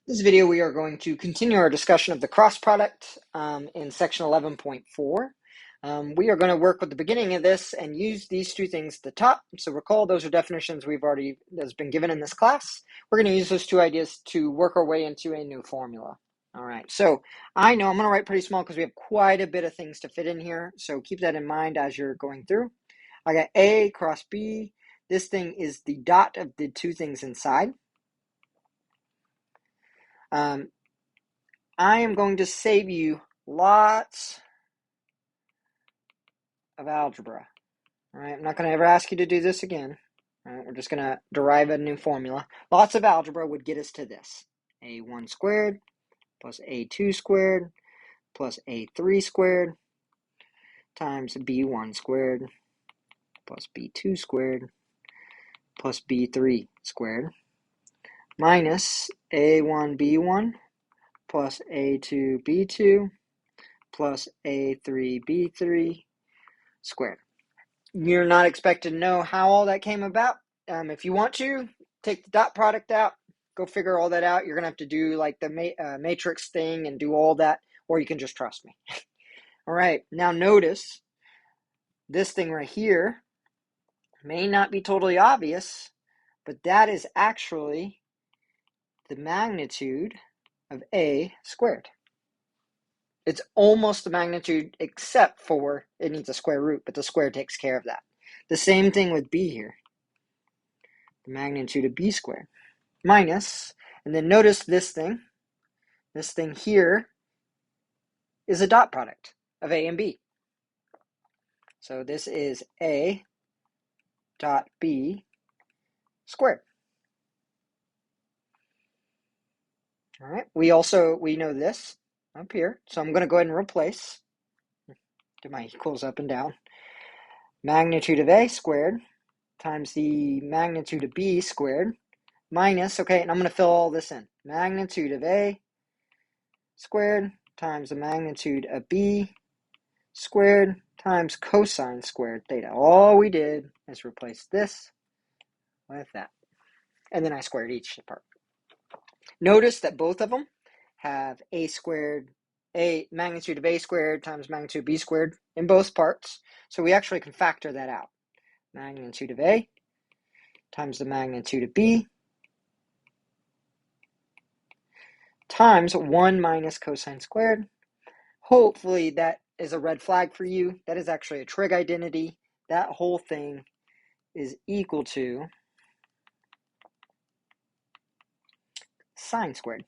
This video, we are going to continue our discussion of the cross product in section 11.4. We are going to work with the beginning of this and use these two things at the top. So recall those are definitions that's been given in this class. We're going to use those two ideas to work our way into a new formula. All right, so I know I'm going to write pretty small because we have quite a bit of things to fit in here. So keep that in mind as you're going through. I got A cross B. This thing is the dot of the two things inside. I am going to save you lots of algebra. All right, I'm not going to ever ask you to do this again. All right, we're just going to derive a new formula. Lots of algebra would get us to this. A1 squared plus A2 squared plus A3 squared times B1 squared plus B2 squared plus B3 squared minus A1B1 plus A2B2 plus A3B3 squared. You're not expected to know how all that came about. If you want to, take the dot product out, go figure all that out. You're going to have to do like the matrix thing and do all that, or you can just trust me. All right, now notice this thing right here may not be totally obvious, but that is actually the magnitude of A squared. It's almost the magnitude except for it needs a square root, but the square takes care of that. The same thing with B here. The magnitude of B squared minus, and then notice this thing here is a dot product of A and B. So this is A dot B squared. All right, we know this up here, so I'm going to go ahead and replace, do my equals up and down, magnitude of A squared times the magnitude of B squared minus, okay, and I'm going to fill all this in, magnitude of A squared times the magnitude of B squared times cosine squared theta. All we did is replace this with that. And then I squared each part. Notice that both of them have A squared, A magnitude of A squared times magnitude of B squared in both parts. So we actually can factor that out. Magnitude of A times the magnitude of B times 1 minus cosine squared. Hopefully that is a red flag for you. That is actually a trig identity. That whole thing is equal to sine squared.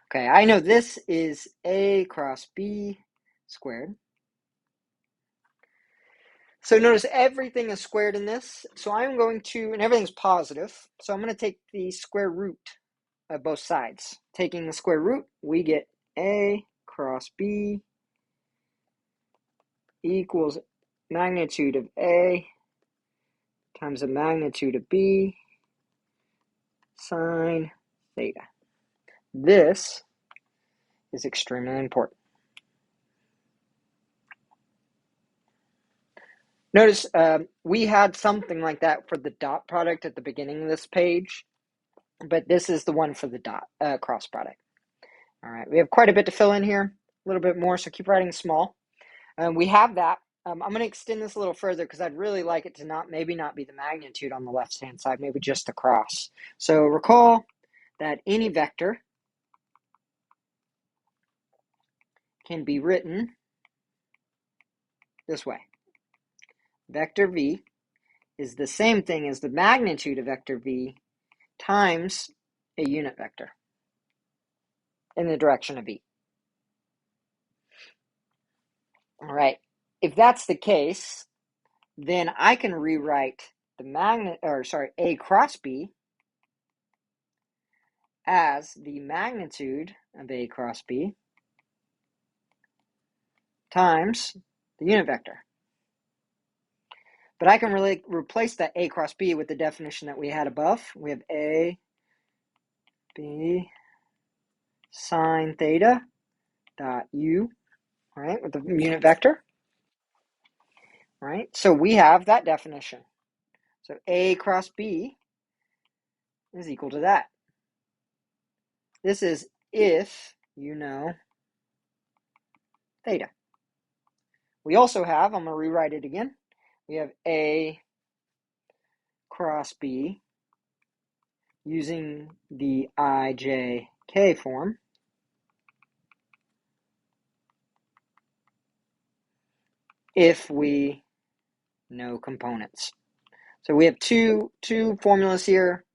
Okay, I know this is A cross B squared. So notice everything is squared in this. So I'm going to, and everything's positive, so I'm going to take the square root of both sides. Taking the square root, we get A cross B equals magnitude of A times the magnitude of B sine theta. This is extremely important. Notice we had something like that for the dot product at the beginning of this page, but this is the one for the dot cross product. All right, we have quite a bit to fill in here, a little bit more, so keep writing small. We have that. I'm going to extend this a little further because I'd really like it to maybe not be the magnitude on the left-hand side, maybe just the cross. So recall that any vector can be written this way. Vector v is the same thing as the magnitude of vector v times a unit vector in the direction of v. All right, if that's the case, then I can rewrite A cross B as the magnitude of A cross B times the unit vector. But I can really replace that A cross B with the definition that we had above. We have A, B, sine theta dot U, right, with the unit vector. Right, so we have that definition. So A cross B is equal to that. This is if you know theta. We also have, I'm going to rewrite it again. We have A cross B using the IJK form. If we know components. So we have two formulas here.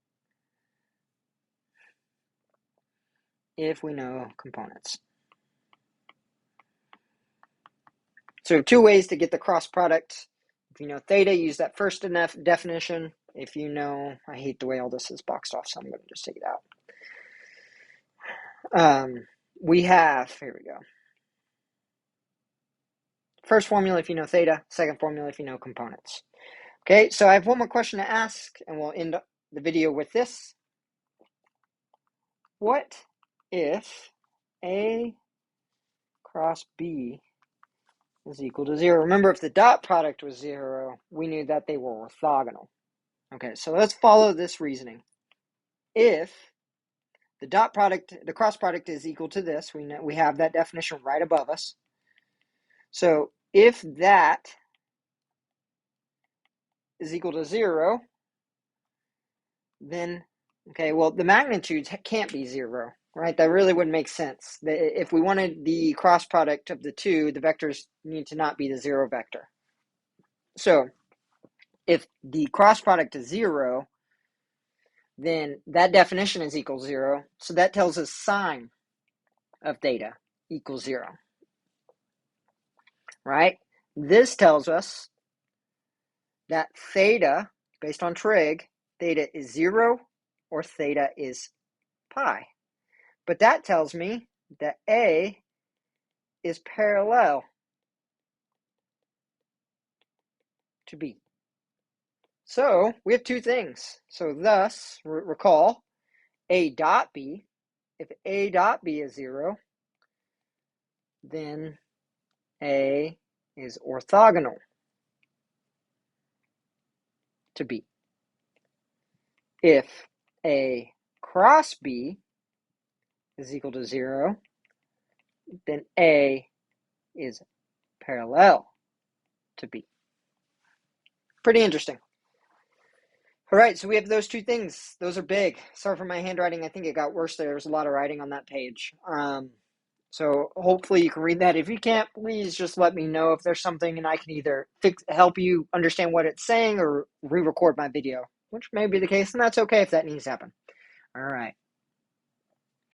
If we know components. So two ways to get the cross product. If you know theta, use that first definition. If you know, I hate the way all this is boxed off, so I'm going to just take it out. We have, here we go. First formula if you know theta, second formula if you know components. Okay, so I have one more question to ask, and we'll end the video with this. What if A cross B is equal to 0? Remember, if the dot product was 0, we knew that they were orthogonal. Okay, so let's follow this reasoning. If the dot product, the cross product is equal to this, we have that definition right above us. So if that is equal to 0, then, okay, well, the magnitudes can't be 0, right? That really wouldn't make sense. If we wanted the cross product of the two, the vectors need to not be the 0 vector. So if the cross product is 0, then that definition is equal to 0. So that tells us sine of theta equals 0, right? This tells us that theta, based on trig, theta is 0 or theta is pi. But that tells me that A is parallel to B. So we have two things. So thus, recall, A dot B, if A dot B is 0, then A is orthogonal to B. If A cross B is equal to 0, then A is parallel to B. Pretty interesting. All right, so we have those two things. Those are big. Sorry for my handwriting. I think it got worse there. There was a lot of writing on that page. So hopefully you can read that. If you can't, please just let me know if there's something, and I can either help you understand what it's saying or re-record my video, which may be the case, and that's okay if that needs to happen. All right.